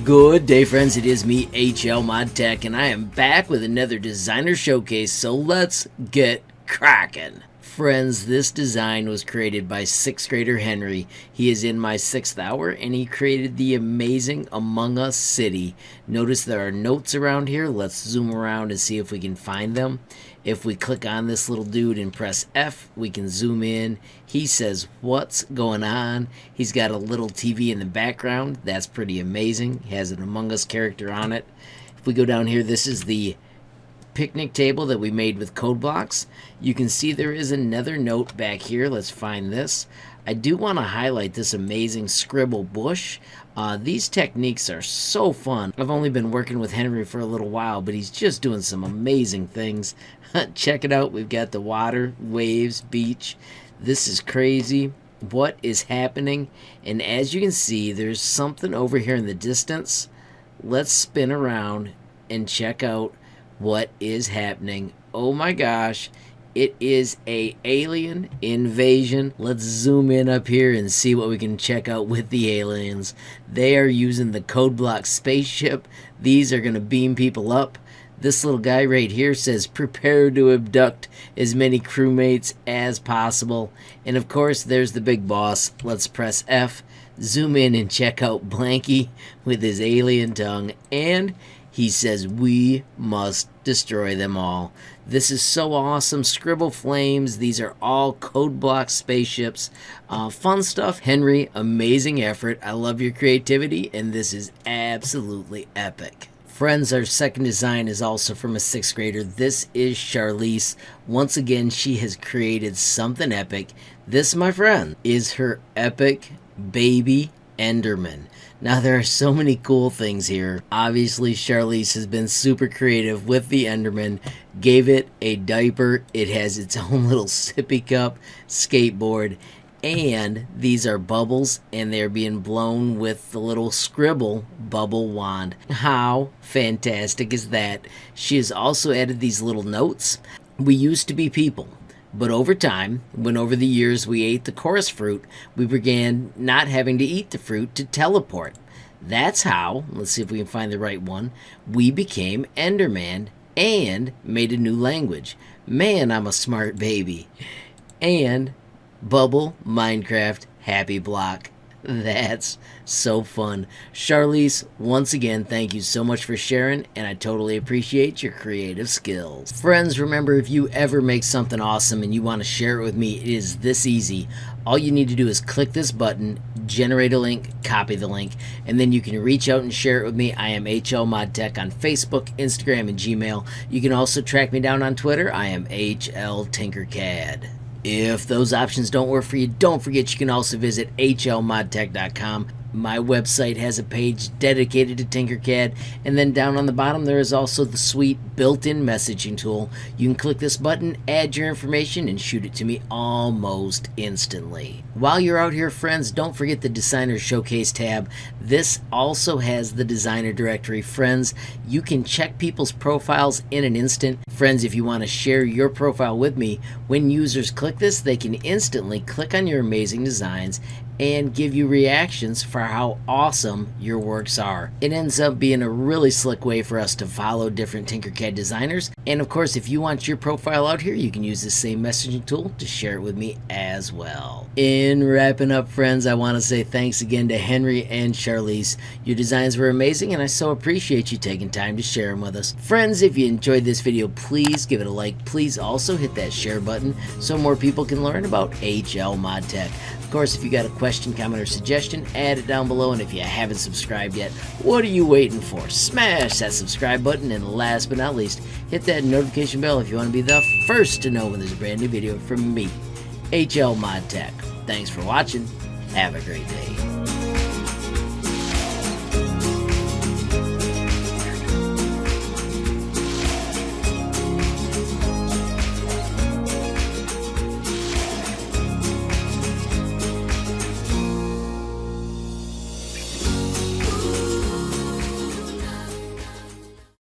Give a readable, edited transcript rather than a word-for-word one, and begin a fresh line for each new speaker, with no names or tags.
Good day, friends. It is me, HLModTech, and I am back with another designer showcase, so let's get cracking. Friends, this design was created by 6th grader Henry. He is in my 6th hour, and he created the amazing Among Us city. Notice there are notes around here. Let's zoom around and see if we can find them. If we click on this little dude and press F, we can zoom in. He says, "What's going on?" He's got a little TV in the background. That's pretty amazing. He has an Among Us character on it. If we go down here, this is the picnic table that we made with code blocks. You can see there is another note back here. Let's find this. I do want to highlight this amazing scribble bush. These techniques are so fun. I've only been working with Henry for a little while, but he's just doing some amazing things. Check it out. We've got the water, waves, beach. This is crazy. What is happening? And as you can see, there's something over here in the distance. Let's spin around and check out what is happening. Oh my gosh, it is a alien invasion. Let's zoom in up here and see what we can check out with the aliens. They are using the code block spaceship. These are going to beam people up. This little guy right here says prepare to abduct as many crewmates as possible. And of course there's the big boss. Let's press F, zoom in and check out Blanky with his alien tongue, and he says we must destroy them all. This is so awesome. Scribble flames. These are all code block spaceships. Fun stuff. Henry, amazing effort. I love your creativity, and this is absolutely epic. Friends, our second design is also from a 6th grader. This is Charlize. Once again, she has created something epic. This, my friend, is her epic baby Enderman. Now, there are so many cool things here. Obviously, Charlize has been super creative with the Enderman. Gave it a diaper. It has its own little sippy cup, skateboard, and these are bubbles, and they're being blown with the little scribble bubble wand. How fantastic is that? She has also added these little notes. We used to be people, but over time, when over the years we ate the chorus fruit, we began not having to eat the fruit to teleport. That's how, let's see if we can find the right one, we became Enderman and made a new language. Man, I'm a smart baby. And Bubble, Minecraft, Happy Block. That's so fun. Charlize, once again, thank you so much for sharing, and I totally appreciate your creative skills. Friends, remember, if you ever make something awesome and you want to share it with me, it is this easy. All you need to do is click this button, generate a link, copy the link, and then you can reach out and share it with me. I am HLModTech on Facebook, Instagram, and Gmail. You can also track me down on Twitter. I am Tinkercad. If those options don't work for you, don't forget you can also visit HLModTech.com. My website has a page dedicated to Tinkercad, and then down on the bottom there is also the sweet built-in messaging tool. You can click this button, add your information, and shoot it to me almost instantly. While you're out here, friends, don't forget the Designer Showcase tab. This also has the designer directory. Friends, you can check people's profiles in an instant. Friends, if you want to share your profile with me, when users click this, they can instantly click on your amazing designs and give you reactions for how awesome your works are. It ends up being a really slick way for us to follow different Tinkercad designers. And of course, if you want your profile out here, you can use the same messaging tool to share it with me as well. In wrapping up, friends, I want to say thanks again to Henry and Charlize. Your designs were amazing, and I so appreciate you taking time to share them with us. Friends, if you enjoyed this video, please give it a like. Please also hit that share button so more people can learn about HLModTech. Of course, if you got a question, comment, or suggestion, add it down below. And if you haven't subscribed yet, what are you waiting for? Smash that subscribe button, and last but not least, hit that notification bell if you want to be the first to know when there's a brand new video from me, HLModTech. Thanks for watching. Have a great day.